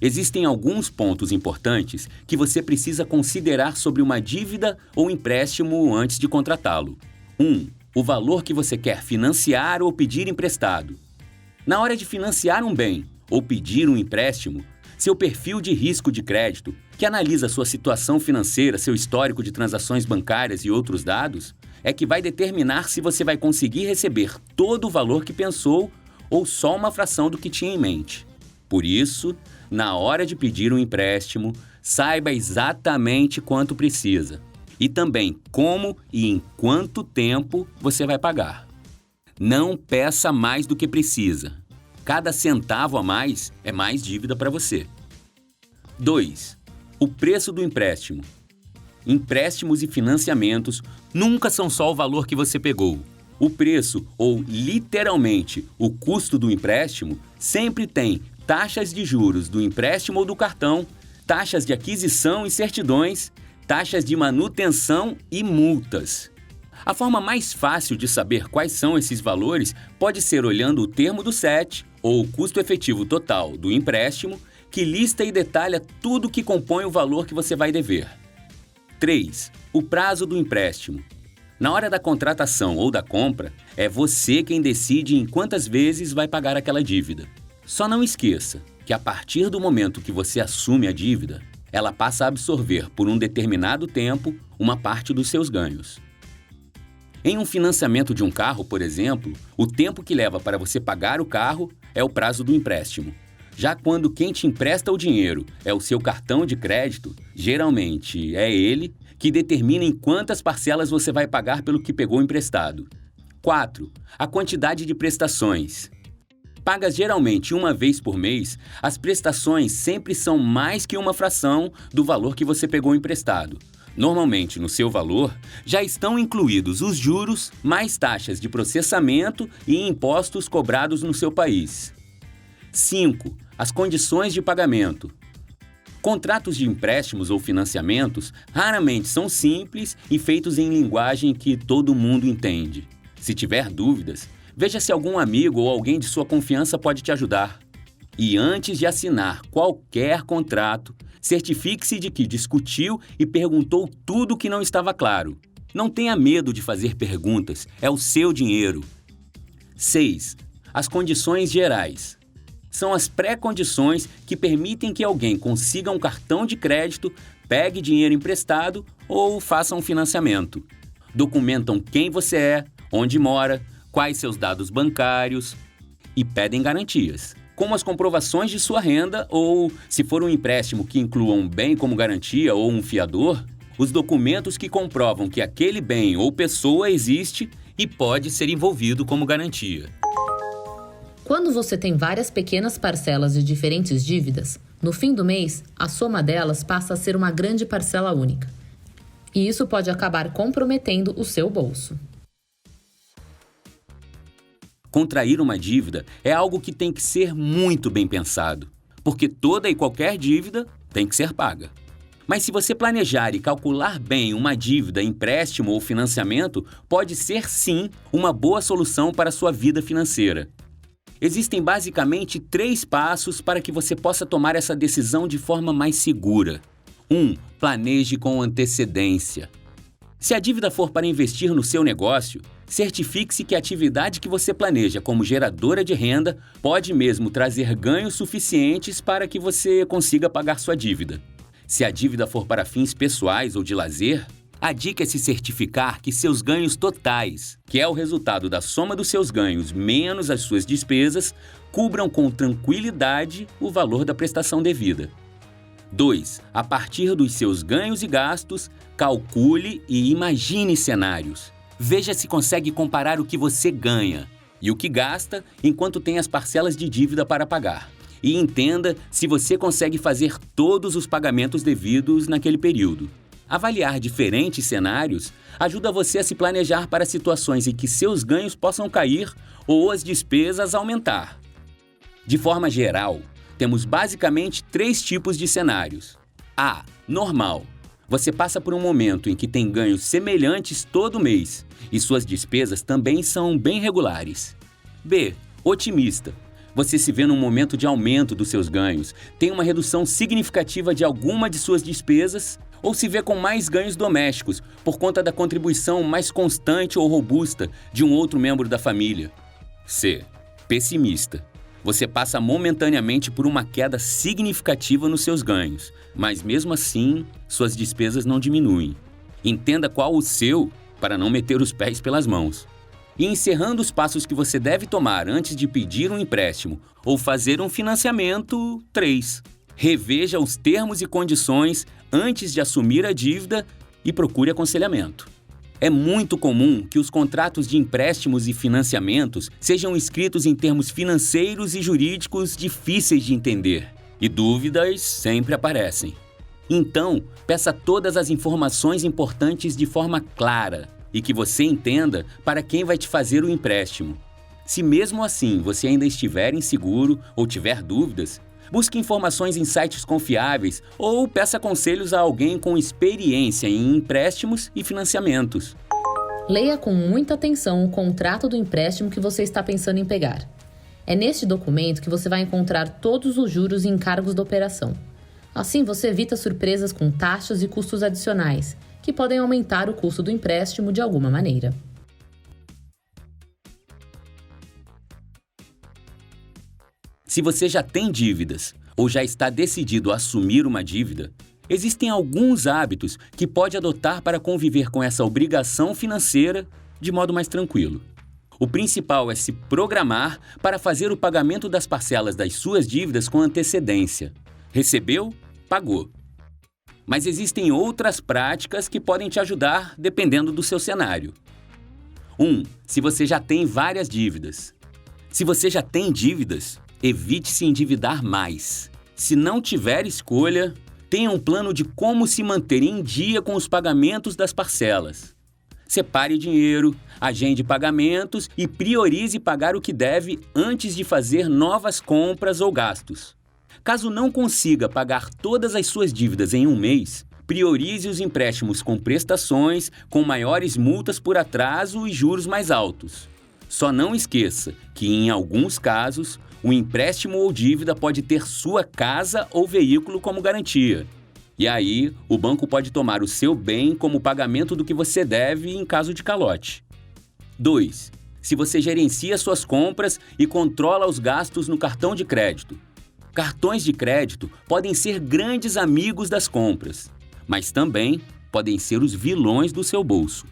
Existem alguns pontos importantes que você precisa considerar sobre uma dívida ou empréstimo antes de contratá-lo. 1. O valor que você quer financiar ou pedir emprestado. Na hora de financiar um bem ou pedir um empréstimo, seu perfil de risco de crédito, que analisa sua situação financeira, seu histórico de transações bancárias e outros dados, é que vai determinar se você vai conseguir receber todo o valor que pensou ou só uma fração do que tinha em mente. Por isso, na hora de pedir um empréstimo, saiba exatamente quanto precisa e também como e em quanto tempo você vai pagar. Não peça mais do que precisa. Cada centavo a mais é mais dívida para você. 2. O preço do empréstimo. Empréstimos e financiamentos nunca são só o valor que você pegou. O preço, ou literalmente o custo do empréstimo, sempre tem taxas de juros do empréstimo ou do cartão, taxas de aquisição e certidões, taxas de manutenção e multas. A forma mais fácil de saber quais são esses valores pode ser olhando o termo do CET, ou o custo efetivo total do empréstimo, que lista e detalha tudo que compõe o valor que você vai dever. 3. O prazo do empréstimo. Na hora da contratação ou da compra, é você quem decide em quantas vezes vai pagar aquela dívida. Só não esqueça que a partir do momento que você assume a dívida, ela passa a absorver por um determinado tempo uma parte dos seus ganhos. Em um financiamento de um carro, por exemplo, o tempo que leva para você pagar o carro é o prazo do empréstimo. Já quando quem te empresta o dinheiro é o seu cartão de crédito, geralmente é ele que determina em quantas parcelas você vai pagar pelo que pegou emprestado. 4. A quantidade de prestações. Pagas geralmente uma vez por mês, as prestações sempre são mais que uma fração do valor que você pegou emprestado. Normalmente, no seu valor, já estão incluídos os juros, mais taxas de processamento e impostos cobrados no seu país. 5. As condições de pagamento. Contratos de empréstimos ou financiamentos raramente são simples e feitos em linguagem que todo mundo entende. Se tiver dúvidas, veja se algum amigo ou alguém de sua confiança pode te ajudar. E antes de assinar qualquer contrato, certifique-se de que discutiu e perguntou tudo o que não estava claro. Não tenha medo de fazer perguntas, é o seu dinheiro. 6. As condições gerais. São as pré-condições que permitem que alguém consiga um cartão de crédito, pegue dinheiro emprestado ou faça um financiamento. Documentam quem você é, onde mora, quais seus dados bancários e pedem garantias, como as comprovações de sua renda ou, se for um empréstimo que inclua um bem como garantia ou um fiador, os documentos que comprovam que aquele bem ou pessoa existe e pode ser envolvido como garantia. Quando você tem várias pequenas parcelas de diferentes dívidas, no fim do mês, a soma delas passa a ser uma grande parcela única. E isso pode acabar comprometendo o seu bolso. Contrair uma dívida é algo que tem que ser muito bem pensado, porque toda e qualquer dívida tem que ser paga. Mas se você planejar e calcular bem uma dívida, empréstimo ou financiamento, pode ser sim uma boa solução para a sua vida financeira. Existem basicamente 3 passos para que você possa tomar essa decisão de forma mais segura. 1. Planeje com antecedência. Se a dívida for para investir no seu negócio, certifique-se que a atividade que você planeja como geradora de renda pode mesmo trazer ganhos suficientes para que você consiga pagar sua dívida. Se a dívida for para fins pessoais ou de lazer, a dica é se certificar que seus ganhos totais, que é o resultado da soma dos seus ganhos menos as suas despesas, cubram com tranquilidade o valor da prestação devida. 2. A partir dos seus ganhos e gastos, calcule e imagine cenários. Veja se consegue comparar o que você ganha e o que gasta enquanto tem as parcelas de dívida para pagar. E entenda se você consegue fazer todos os pagamentos devidos naquele período. Avaliar diferentes cenários ajuda você a se planejar para situações em que seus ganhos possam cair ou as despesas aumentar. De forma geral, temos basicamente 3 tipos de cenários. A. Normal. Você passa por um momento em que tem ganhos semelhantes todo mês e suas despesas também são bem regulares. B. Otimista. Você se vê num momento de aumento dos seus ganhos, tem uma redução significativa de alguma de suas despesas, ou se vê com mais ganhos domésticos por conta da contribuição mais constante ou robusta de um outro membro da família. C. Pessimista. Você passa momentaneamente por uma queda significativa nos seus ganhos, mas mesmo assim, suas despesas não diminuem. Entenda qual o seu para não meter os pés pelas mãos. E encerrando os passos que você deve tomar antes de pedir um empréstimo ou fazer um financiamento, 3. Reveja os termos e condições antes de assumir a dívida e procure aconselhamento. É muito comum que os contratos de empréstimos e financiamentos sejam escritos em termos financeiros e jurídicos difíceis de entender, e dúvidas sempre aparecem. Então, peça todas as informações importantes de forma clara e que você entenda para quem vai te fazer o empréstimo. Se mesmo assim você ainda estiver inseguro ou tiver dúvidas, busque informações em sites confiáveis ou peça conselhos a alguém com experiência em empréstimos e financiamentos. Leia com muita atenção o contrato do empréstimo que você está pensando em pegar. É neste documento que você vai encontrar todos os juros e encargos da operação. Assim, você evita surpresas com taxas e custos adicionais, que podem aumentar o custo do empréstimo de alguma maneira. Se você já tem dívidas ou já está decidido a assumir uma dívida, existem alguns hábitos que pode adotar para conviver com essa obrigação financeira de modo mais tranquilo. O principal é se programar para fazer o pagamento das parcelas das suas dívidas com antecedência. Recebeu? Pagou. Mas existem outras práticas que podem te ajudar dependendo do seu cenário. 1. Se você já tem várias dívidas. Se você já tem dívidas, evite se endividar mais. Se não tiver escolha, tenha um plano de como se manter em dia com os pagamentos das parcelas. Separe dinheiro, agende pagamentos e priorize pagar o que deve antes de fazer novas compras ou gastos. Caso não consiga pagar todas as suas dívidas em um mês, priorize os empréstimos com prestações, com maiores multas por atraso e juros mais altos. Só não esqueça que, em alguns casos, o empréstimo ou dívida pode ter sua casa ou veículo como garantia. E aí, o banco pode tomar o seu bem como pagamento do que você deve em caso de calote. 2. Se você gerencia suas compras e controla os gastos no cartão de crédito. Cartões de crédito podem ser grandes amigos das compras, mas também podem ser os vilões do seu bolso.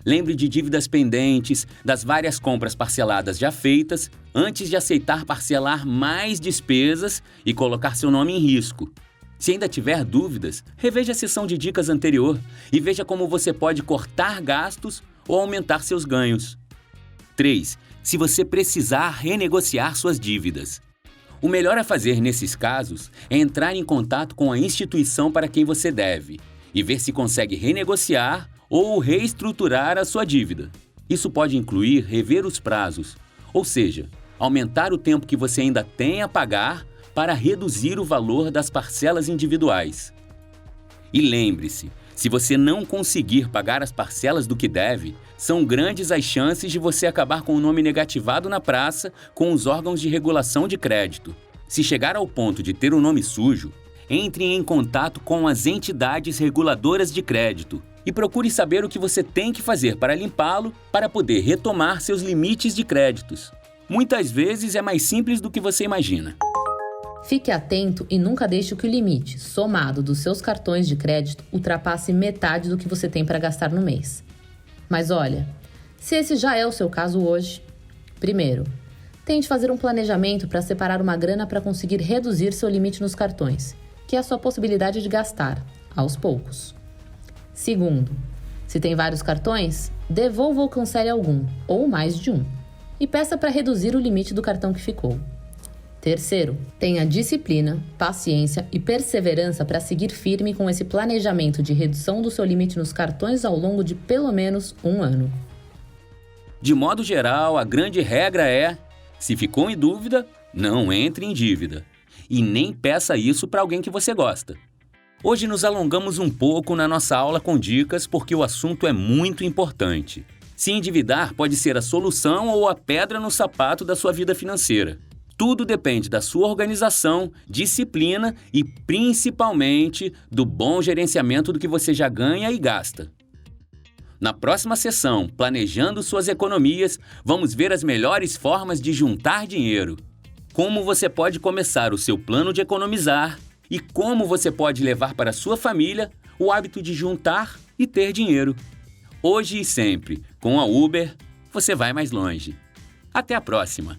Lembre de dívidas pendentes, das várias compras parceladas já feitas, antes de aceitar parcelar mais despesas e colocar seu nome em risco. Se ainda tiver dúvidas, reveja a seção de dicas anterior e veja como você pode cortar gastos ou aumentar seus ganhos. 3. Se você precisar renegociar suas dívidas. O melhor a fazer nesses casos é entrar em contato com a instituição para quem você deve e ver se consegue renegociar ou reestruturar a sua dívida. Isso pode incluir rever os prazos, ou seja, aumentar o tempo que você ainda tem a pagar para reduzir o valor das parcelas individuais. E lembre-se, se você não conseguir pagar as parcelas do que deve, são grandes as chances de você acabar com o nome negativado na praça com os órgãos de regulação de crédito. Se chegar ao ponto de ter o nome sujo, entre em contato com as entidades reguladoras de crédito e procure saber o que você tem que fazer para limpá-lo para poder retomar seus limites de créditos. Muitas vezes é mais simples do que você imagina. Fique atento e nunca deixe que o limite, somado dos seus cartões de crédito, ultrapasse metade do que você tem para gastar no mês. Mas olha, se esse já é o seu caso hoje, primeiro, tente fazer um planejamento para separar uma grana para conseguir reduzir seu limite nos cartões, que é a sua possibilidade de gastar, aos poucos. Segundo, se tem vários cartões, devolva ou cancele algum, ou mais de um, e peça para reduzir o limite do cartão que ficou. Terceiro, tenha disciplina, paciência e perseverança para seguir firme com esse planejamento de redução do seu limite nos cartões ao longo de pelo menos um ano. De modo geral, a grande regra é: se ficou em dúvida, não entre em dívida. E nem peça isso para alguém que você gosta. Hoje nos alongamos um pouco na nossa aula com dicas porque o assunto é muito importante. Se endividar pode ser a solução ou a pedra no sapato da sua vida financeira. Tudo depende da sua organização, disciplina e, principalmente, do bom gerenciamento do que você já ganha e gasta. Na próxima sessão, Planejando Suas Economias, vamos ver as melhores formas de juntar dinheiro. Como você pode começar o seu plano de economizar e como você pode levar para a sua família o hábito de juntar e ter dinheiro. Hoje e sempre, com a Uber, você vai mais longe. Até a próxima!